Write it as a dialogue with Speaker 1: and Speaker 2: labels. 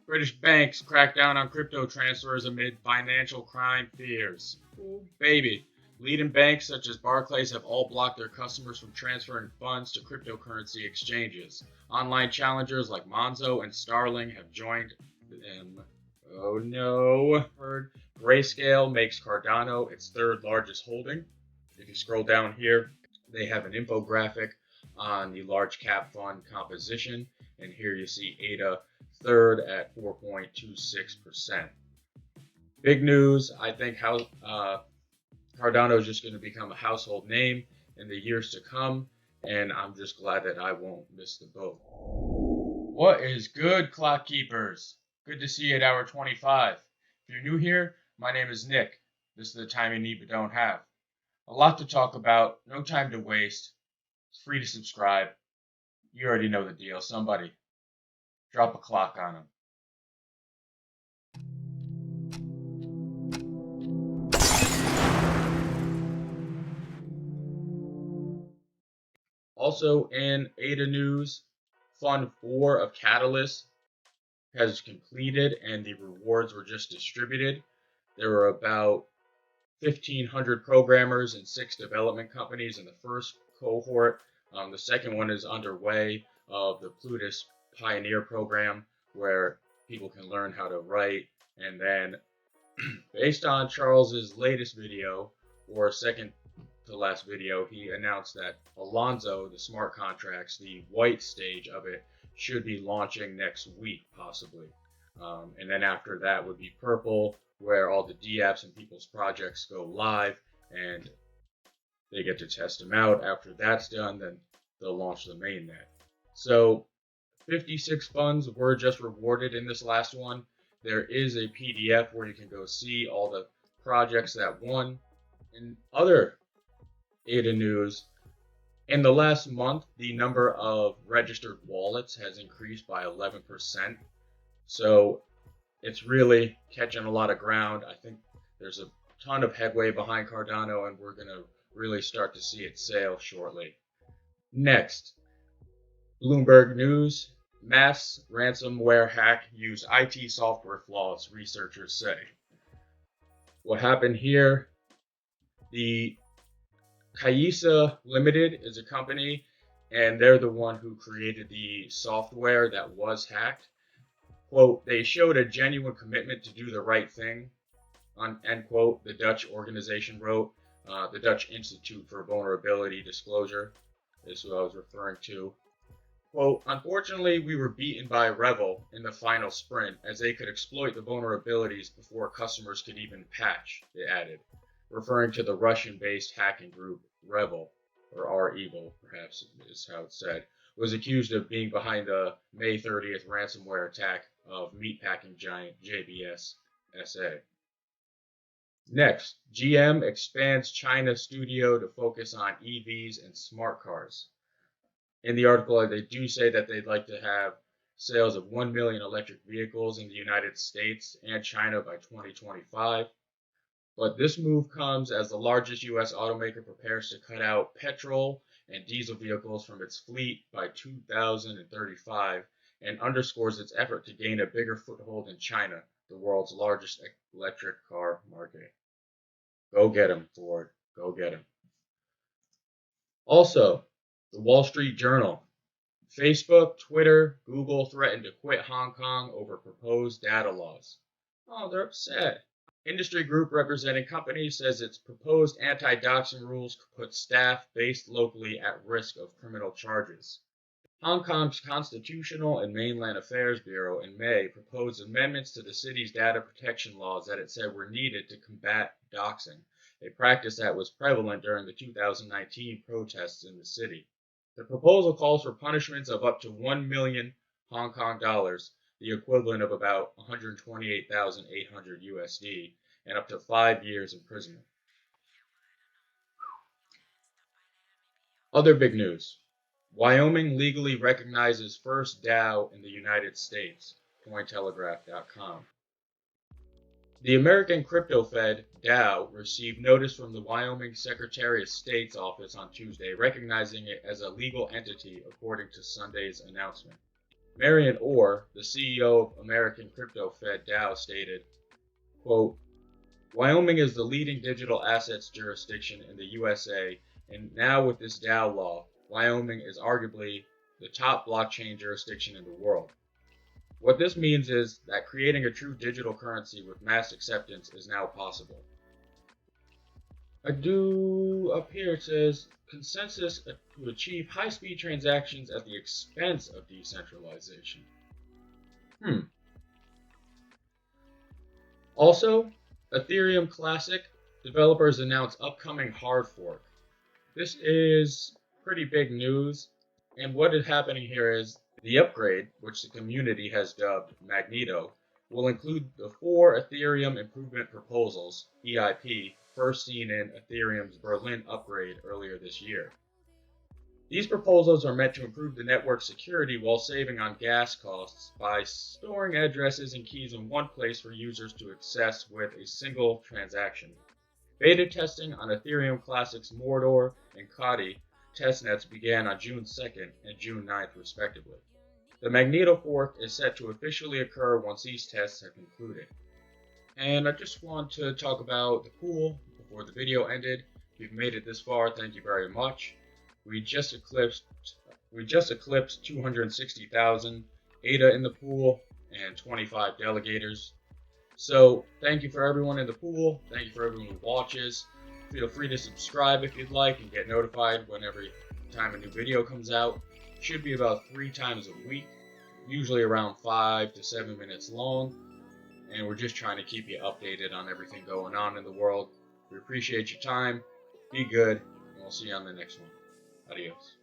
Speaker 1: British banks crack down on crypto transfers amid financial crime fears. Ooh, baby. Leading banks such as Barclays have all blocked their customers from transferring funds to cryptocurrency exchanges. Online challengers like Monzo and Starling have joined them. Oh no. Heard Grayscale makes Cardano its third largest holding. If you scroll down here, they have an infographic on the large cap fund composition, and here you see ADA third at 4.26%. Big news, I think Cardano is just going to become a household name in the years to come, and I'm just glad that I won't miss the boat. What is good, clock keepers? Good to see you at hour 25. If you're new here, my name is Nick. This is the time you need but don't have. A lot to talk about, no time to waste. It's free to subscribe. You already know the deal. Somebody drop a clock on them. Also in ADA news, Fund 4 of Catalyst has completed and the rewards were just distributed. There were about 1,500 programmers and 6 development companies in the first cohort. The second one is underway of the Plutus Pioneer Program, where people can learn how to write. And then, based on Charles's latest video, or second to last video, he announced that Alonzo, the smart contracts, the white stage of it, should be launching next week, possibly. And then after that would be purple, where all the DApps and people's projects go live and they get to test them out. After that's done, then they'll launch the mainnet. So 56 funds were just rewarded in this last one. There is a PDF where you can go see all the projects that won. In other ADA news, in the last month, the number of registered wallets has increased by 11%. So it's really catching a lot of ground. I think there's a ton of headway behind Cardano, and we're going to really start to see it sail shortly. Next, Bloomberg News. Mass ransomware hack used IT software flaws, researchers say. What happened here? The Kaisa Limited is a company, and they're the one who created the software that was hacked. Quote, they showed a genuine commitment to do the right thing, end quote, the Dutch organization wrote. The Dutch Institute for Vulnerability Disclosure is who I was referring to. Quote, unfortunately, we were beaten by Revel in the final sprint, as they could exploit the vulnerabilities before customers could even patch, it added, referring to the Russian-based hacking group Revel, or R-Evil, perhaps is how it's said, was accused of being behind the May 30th ransomware attack of meatpacking giant JBS SA. Next, GM expands China studio to focus on EVs and smart cars. In the article, they do say that they'd like to have sales of 1 million electric vehicles in the United States and China by 2025. But this move comes as the largest U.S. automaker prepares to cut out petrol and diesel vehicles from its fleet by 2035 and underscores its effort to gain a bigger foothold in China, the world's largest electric car market. Go get 'em, Ford. Go get 'em. Also, the Wall Street Journal. Facebook, Twitter, Google threatened to quit Hong Kong over proposed data laws. Oh, they're upset. Industry group representing companies says its proposed anti-doxing rules could put staff based locally at risk of criminal charges. Hong Kong's Constitutional and Mainland Affairs Bureau in May proposed amendments to the city's data protection laws that it said were needed to combat doxing, a practice that was prevalent during the 2019 protests in the city. The proposal calls for punishments of up to 1 million Hong Kong dollars, the equivalent of about 128,800 USD, and up to 5 years imprisonment. Other big news. Wyoming legally recognizes first DAO in the United States, Cointelegraph.com. The American Crypto Fed, DAO, received notice from the Wyoming Secretary of State's office on Tuesday, recognizing it as a legal entity according to Sunday's announcement. Marion Orr, the CEO of American Crypto Fed DAO, stated, quote, Wyoming is the leading digital assets jurisdiction in the USA, and now with this DAO law, Wyoming is arguably the top blockchain jurisdiction in the world. What this means is that creating a true digital currency with mass acceptance is now possible. Up here it says, consensus to achieve high-speed transactions at the expense of decentralization. Also, Ethereum Classic developers announce upcoming hard fork. This is pretty big news, and what is happening here is the upgrade, which the community has dubbed Magneto, will include the 4 Ethereum Improvement Proposals, EIP, first seen in Ethereum's Berlin upgrade earlier this year. These proposals are meant to improve the network security while saving on gas costs by storing addresses and keys in one place for users to access with a single transaction. Beta testing on Ethereum Classic's Mordor and Kadi testnets began on June 2nd and June 9th respectively. The Magneto fork is set to officially occur once these tests have concluded. And I just want to talk about the pool before the video ended. If you've made it this far, thank you very much. We just eclipsed 260,000 ADA in the pool and 25 delegators. So thank you for everyone in the pool. Thank you for everyone who watches. Feel free to subscribe if you'd like and get notified whenever time a new video comes out. It should be about 3 times a week, usually around 5 to 7 minutes long. And we're just trying to keep you updated on everything going on in the world. We appreciate your time. Be good, and we'll see you on the next one. Adios.